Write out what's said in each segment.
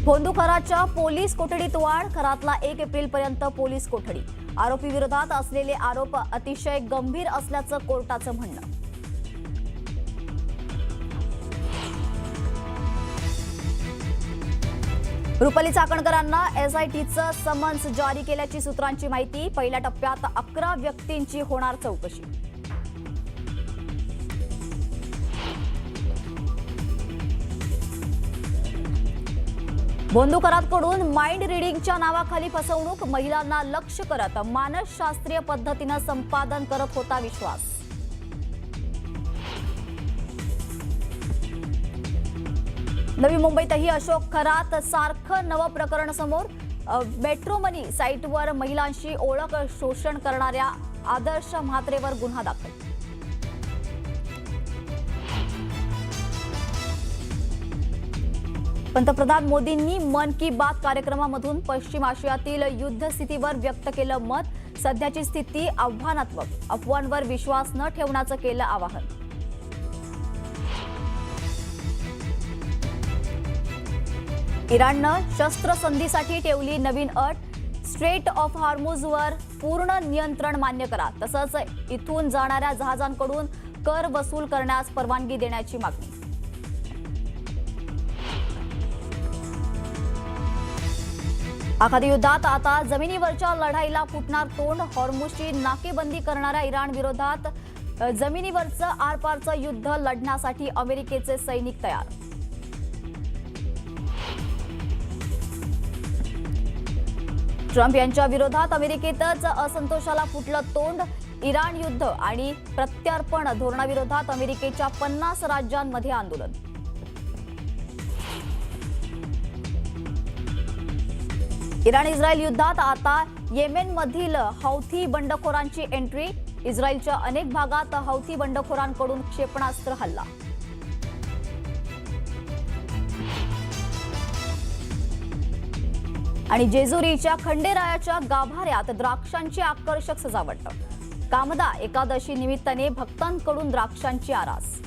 भोंदूखराच्या police कोठडीत वाढ, खरातला 1 एप्रिलपर्यंत पोलीस कोठडी। आरोपी विरोधात असलेले आरोप अतिशय गंभीर असल्याचं कोर्टाचं म्हणणं। रुपाली चाकणकरांना एसआयटीचं समन्स जारी केल्याची सूत्रांची माहिती। पहिल्या टप्प्यात 11 व्यक्तींची होणार चौकशी। भोंदूखरातकडून माइंड रिडिंगच्या नावाखाली फसवणूक, महिलांना लक्ष्य करत मानसशास्त्रीय पद्धतीनं संपादन करत होता विश्वास। नवी मुंबईतही अशोक खरात सारखं नवं प्रकरण समोर। मेट्रो मनी साईटवर महिलांशी ओळख शोषण करणाऱ्या आदर्श म्हात्रेवर गुन्हा दाखल। पंतप्रधान मोदींनी मन की बात कार्यक्रमामधून पश्चिम आशियातील युद्धस्थितीवर व्यक्त केलं मत। सध्याची स्थिती आव्हानात्मक, अफवांवर विश्वास न ठेवण्याचं केलं आवाहन। इराणनं शस्त्रसंधीसाठी ठेवली नवीन अट, स्ट्रेट ऑफ हॉर्मुझवर पूर्ण नियंत्रण मान्य करा, तसंच इथून जाणाऱ्या जहाजांकडून कर वसूल करण्यास परवानगी देण्याची मागणी। आखाती युद्धात आता जमिनीवरच्या लढाईला फुटणार तोंड, हॉर्मुझची नाकेबंदी करणाऱ्या इराण विरोधात जमिनीवरचं आरपारचं युद्ध लढण्यासाठी अमेरिकेचे सैनिक तयार। ट्रम्प यांच्या विरोधात अमेरिकेतच असंतोषाला फुटलं तोंड, इराण युद्ध आणि प्रत्यार्पण धोरणाविरोधात अमेरिकेच्या 50 राज्यांमध्ये आंदोलन। इराण इस्रायल युद्धात आता येमेनमधील हौथी बंडखोरांची एंट्री, इस्रायलच्या अनेक भागात हौथी बंडखोरांकडून क्षेपणास्त्र हल्ला। आणि जेजुरीच्या खंडेरायाच्या गाभाऱ्यात द्राक्षांची आकर्षक सजावट, कामदा एकादशी निमित्ताने भक्तांकडून द्राक्षांची आरास।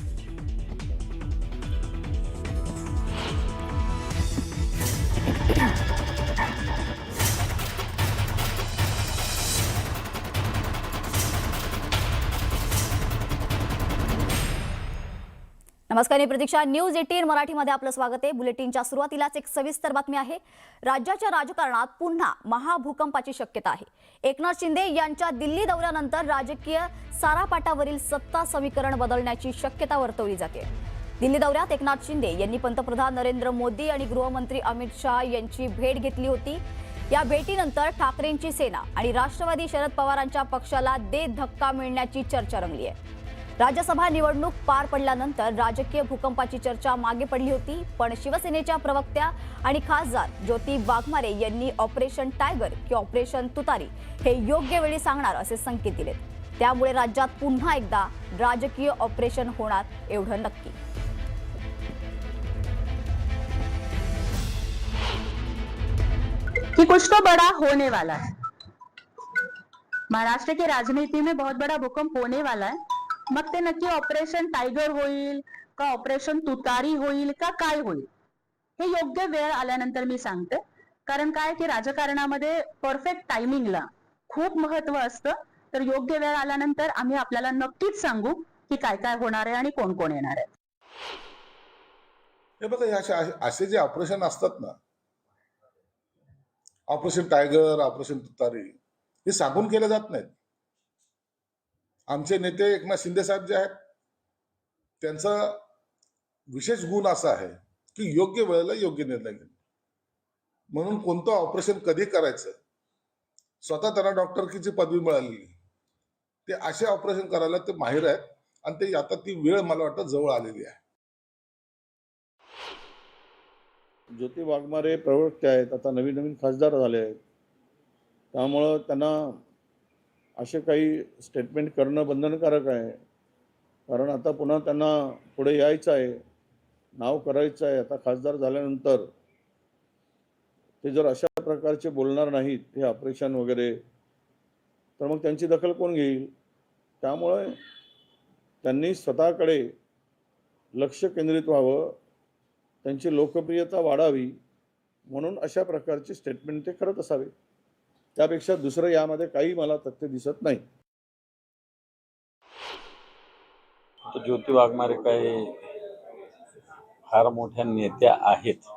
नमस्कार, मी प्रतीक्षा। न्यूज 18 मराठीमध्ये आपलं स्वागत आहे। बुलेटिनच्या सुरुवातीलाच एक सविस्तर बातमी आहे। राज्याच्या राजकारणात पुन्हा महाभूकंपाची शक्यता आहे। एकनाथ शिंदे यांच्या दिल्ली दौऱ्यानंतर राजकीय सारापाटावरील सत्ता समीकरण बदलण्याची शक्यता वर्तवली जाते। दिल्ली दौऱ्यात एकनाथ शिंदे यांनी पंतप्रधान नरेंद्र मोदी आणि गृहमंत्री अमित शहा यांची भेट घेतली होती। या भेटीनंतर ठाकरेंची सेना आणि राष्ट्रवादी शरद पवारांच्या पक्षाला दे धक्का मिळण्याची चर्चा रंगली आहे। राज्यसभा निवडणूक पार पडल्यानंतर राजकीय भूकंपाची चर्चा मागे पडली होती, पण शिवसेनेच्या प्रवक्त्या आणि खासदार ज्योती वाघमारे यांनी ऑपरेशन टायगर किंवा ऑपरेशन तुतारी हे योग्य वेळी सांगणार असे संकेत दिले। त्यामुळे राज्यात पुन्हा एकदा राजकीय ऑपरेशन होणार एवढं नक्की। कि कुछ तो बड़ा होने वाला है। महाराष्ट्र की राजनीति में बहुत बड़ा भूकंप होने वाला है। मग ते नक्की ऑपरेशन टायगर होईल का ऑपरेशन तुतारी होईल का काय होईल हे योग्य वेळ आल्यानंतर मी सांगते। कारण काय की राजकारणामध्ये परफेक्ट टायमिंगला खूप महत्व असतं। तर योग्य वेळ आल्यानंतर आम्ही आपल्याला नक्कीच सांगू की काय काय होणार आहे आणि कोण कोण येणार आहे। हे बघा, असे जे ऑपरेशन असतात ना, ऑपरेशन टायगर, ऑपरेशन तुतारी, हे सांगून केले जात नाहीत। आमचे नेते एकनाथ शिंदे साहेब जे आहेत, त्यांचा विशेष गुण असा आहे की योग्य वेळेला योग्य निर्णय घेणे। म्हणून कोणतं ऑपरेशन कधी करायचं, स्वतः त्यांना डॉक्टरकीची पदवी मिळालेली, ते असे ऑपरेशन करायला ते माहिर आहेत आणि ते आता ती वेळ मला वाटतं जवळ आलेली आहे। ज्योती वाघमारे प्रवक्ते आहेत, आता नवीन नवीन खासदार झाले आहेत, त्यामुळं त्यांना असे काही स्टेटमेंट करणं बंधनकारक आहे। कारण आता पुन्हा त्यांना पुढे यायचं आहे, नाव करायचं आहे। आता खासदार झाल्यानंतर ते जर अशा प्रकारचे बोलणार नाहीत, हे ऑपरेशन वगैरे, तर मग त्यांची दखल कोण घेईल? त्यामुळे त्यांनी स्वतःकडे लक्ष केंद्रित व्हावं, त्यांची लोकप्रियता वाढावी म्हणून अशा प्रकारचे स्टेटमेंट ते करत असावे. त्यापेक्षा दुसरं यामध्ये काही मला तथ्य दिसत नाही. तर ज्योती वाघमारे काही फार मोठ्या नेत्या आहेत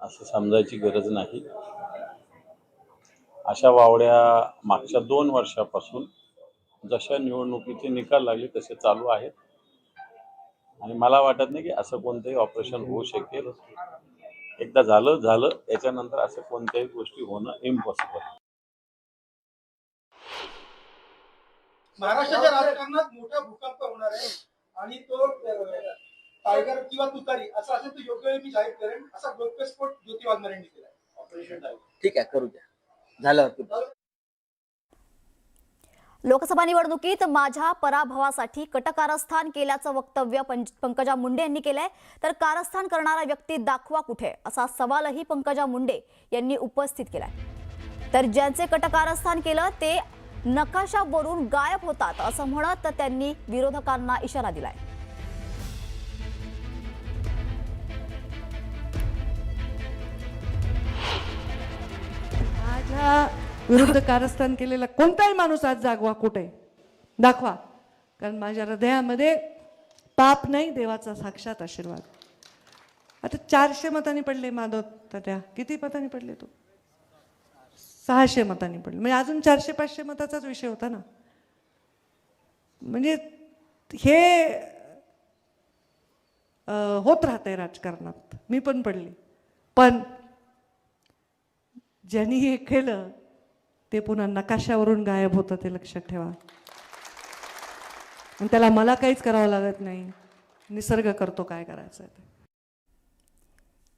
असं समजायची गरज नाही. अशा वावड्या मागच्या 2 वर्षापासून जशा निवडणुकीचे निकाल लागले तसे चालू आहेत आणि मला वाटत नाही की असं कोणतंही ऑपरेशन होऊ शकेल. एकदा झालं याच्यानंतर असं कोणत्याही गोष्टी होणं इम्पॉसिबल. महाराष्ट्राच्या राजकारणात मोठा भूकंप होणार आहे आणि तो टायगर किंवा तुतारी असं असेल तर योग्य वेळी मी जाहीर करेन असा गौप्यस्फोट ज्योती वाघमारेंनी केला ऑपरेशन टायगर. ठीक आहे, करू द्या. झालं. लोकसभा निवडणुकीत माझ्या पराभवासाठी कटकारस्थान केल्याचं वक्तव्य पंकजा मुंडे यांनी केलंय. तर कारस्थान करणारा व्यक्ती दाखवा कुठे असा सवालही पंकजा मुंडे यांनी उपस्थित केलाय. तर ज्यांचे कटकारस्थान केलं ते नकाशावरून गायब होतात असं म्हणत त्यांनी विरोधकांना इशारा दिलाय. माझ्या विरुद्ध कारस्थान केलेला कोणताही माणूस आज जागवा कुठे दाखवा, कारण माझ्या हृदयामध्ये पाप नाही, देवाचा साक्षात आशीर्वाद. आता 400 मतांनी पडले माधव तात्या. किती मतांनी पडले? तो 600 मतांनी पडले. म्हणजे अजून 400-500 मताचाच विषय होता ना. म्हणजे हे होत राहतंय राजकारणात. मी पण पडले, पण ज्यांनी हे केलं ते पुन्हा नकाशावरून गायब होतं, ते लक्षात ठेवा. आणि त्याला मला काहीच करावं लागत नाही, निसर्ग करतो काय करायचं ते.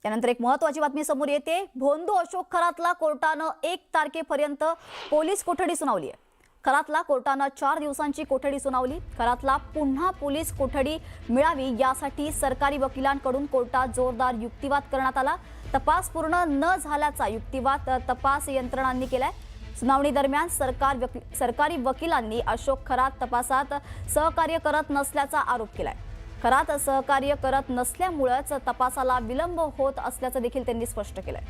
त्यानंतर एक महत्त्वाची बातमी समोर येते. भोंदू अशोक खरातला कोर्टानं 1 तारखेपर्यंत पोलीस कोठडी सुनावली आहे. खरातला कोर्टानं 4 दिवसांची कोठडी सुनावली. खरातला पुन्हा पोलीस कोठडी मिळावी यासाठी सरकारी वकिलांकडून कोर्टात जोरदार युक्तिवाद करण्यात आला. तपास पूर्ण न झाल्याचा युक्तिवाद तपास यंत्रणांनी केलाय. सुनावणी दरम्यान सरकारी वकिलांनी अशोक खरात तपासात सहकार्य करत नसल्याचा आरोप केलाय. खरात सहकार्य करत नसल्यामुळेच तपासाला विलंब होत असल्याचं देखील त्यांनी स्पष्ट केलंय.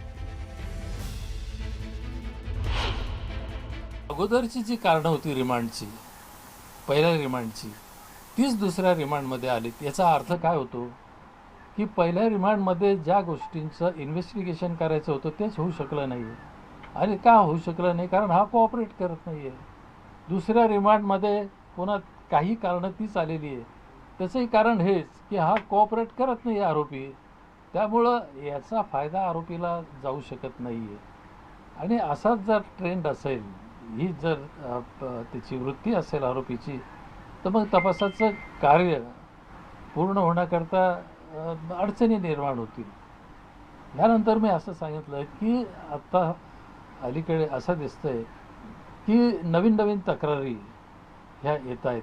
अगोदरची जी कारणं होती रिमांडची, पहिल्या रिमांडची, तीच दुसऱ्या रिमांडमध्ये आलीत. याचा अर्थ काय होतो की पहिल्या रिमांडमध्ये ज्या गोष्टींचं इन्व्हेस्टिगेशन करायचं होतं तेच होऊ शकलं नाही. आणि का होऊ शकलं नाही? कारण हा कोऑपरेट करत नाही आहे. दुसऱ्या रिमांडमध्ये पुन्हा काही कारणं तीच आलेली आहे. त्याचंही कारण हेच की हा कोऑपरेट करत नाही आरोपी. त्यामुळं याचा फायदा आरोपीला जाऊ शकत नाही आहे. आणि असाच जर ट्रेंड असेल, ही जर त्याची वृत्ती असेल आरोपीची, तर मग तपासाचं कार्य पूर्ण होण्याकरता अडचणी निर्माण होतील. यानंतर मी असं सांगितलं की आता अलीकडे असं दिसतंय की नवीन तक्रारी ह्या येत आहेत.